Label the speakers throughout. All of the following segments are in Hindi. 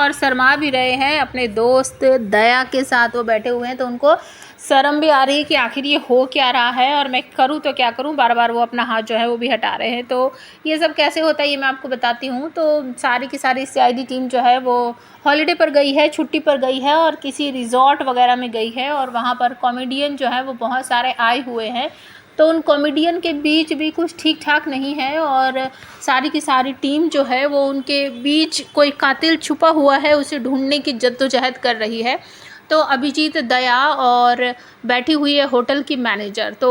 Speaker 1: और शर्मा भी रहे हैं। अपने दोस्त दया के साथ वो बैठे हुए हैं, तो उनको शर्म भी आ रही है कि आखिर ये हो क्या रहा है और मैं करूँ तो क्या करूँ। बार बार वो अपना हाथ जो है वो भी हटा रहे हैं। तो ये सब कैसे होता है ये मैं आपको बताती हूँ। तो सारी की सारी सीआईडी टीम जो है वो हॉलीडे पर गई है, छुट्टी पर गई है और किसी रिजॉर्ट वगैरह में गई है, और वहाँ पर कॉमेडियन जो है वो बहुत सारे आए हुए हैं। तो उन कॉमेडियन के बीच भी कुछ ठीक ठाक नहीं है, और सारी की सारी टीम जो है वो उनके बीच कोई कातिल छुपा हुआ है उसे ढूंढने की जद्दोजहद कर रही है। तो अभिजीत, दया और बैठी हुई है होटल की मैनेजर। तो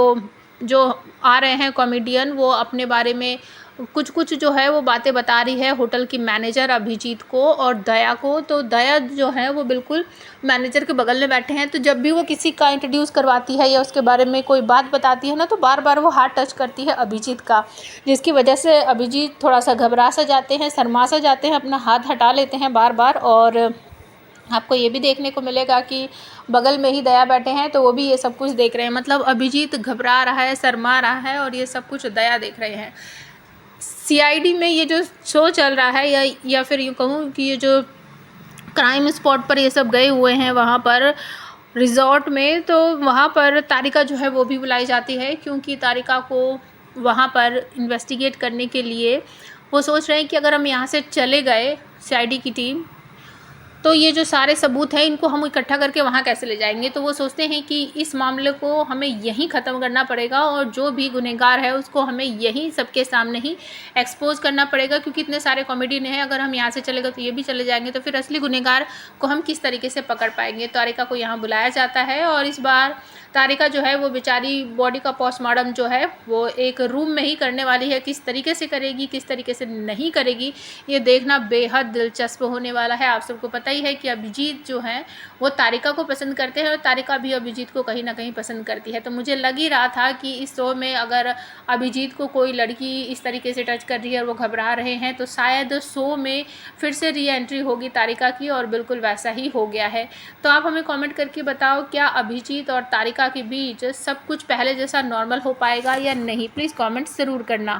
Speaker 1: जो आ रहे हैं कॉमेडियन वो अपने बारे में कुछ कुछ जो है वो बातें बता रही है होटल की मैनेजर अभिजीत को और दया को। तो दया जो है वो बिल्कुल मैनेजर के बगल में बैठे हैं। तो जब भी वो किसी का इंट्रोड्यूस करवाती है या उसके बारे में कोई बात बताती है ना, तो बार बार वो हाथ टच करती है अभिजीत का, जिसकी वजह से अभिजीत थोड़ा सा घबरा सा जाते हैं, शर्मा सा जाते हैं, अपना हाथ हटा लेते हैं बार बार। और आपको ये भी देखने को मिलेगा कि बगल में ही दया बैठे हैं, तो वो भी ये सब कुछ देख रहे हैं। मतलब अभिजीत घबरा रहा है, शर्मा रहा है, और ये सब कुछ दया देख रहे हैं। सीआईडी में ये जो शो चल रहा है, या फिर यूँ कहूँ कि ये जो क्राइम स्पॉट पर ये सब गए हुए हैं वहाँ पर रिजॉर्ट में, तो वहाँ पर तारिका जो है वो भी बुलाई जाती है, क्योंकि तारिका को वहाँ पर इन्वेस्टिगेट करने के लिए वो सोच रहे हैं कि अगर हम यहाँ से चले गए सीआईडी की टीम, तो ये जो सारे सबूत हैं इनको हम इकट्ठा करके वहाँ कैसे ले जाएंगे। तो वो सोचते हैं कि इस मामले को हमें यहीं ख़त्म करना पड़ेगा, और जो भी गुनहगार है उसको हमें यहीं सबके सामने ही एक्सपोज करना पड़ेगा, क्योंकि इतने सारे कॉमेडियन हैं, अगर हम यहाँ से चले गए तो ये भी चले जाएंगे, तो फिर असली गुनहगार को हम किस तरीके से पकड़ पाएंगे। तारिका को यहाँ बुलाया जाता है, और इस बार तारिका जो है वो बेचारी बॉडी का पोस्टमार्टम जो है वो एक रूम में ही करने वाली है। किस तरीके से करेगी, किस तरीके से नहीं करेगी, ये देखना बेहद दिलचस्प होने वाला है। आप सबको पता ही है कि अभिजीत जो है वो तारिका को पसंद करते हैं, और तारिका भी अभिजीत को कहीं ना कहीं पसंद करती है। तो मुझे लग ही रहा था कि इस शो में अगर अभिजीत को कोई लड़की इस तरीके से टच कर रही है और वो घबरा रहे हैं, तो शायद शो में फिर से री एंट्री होगी तारिका की, और बिल्कुल वैसा ही हो गया है। तो आप हमें कमेंट करके बताओ, क्या अभिजीत और तारिका के बीच सब कुछ पहले जैसा नॉर्मल हो पाएगा या नहीं। प्लीज़ कमेंट्स ज़रूर करना।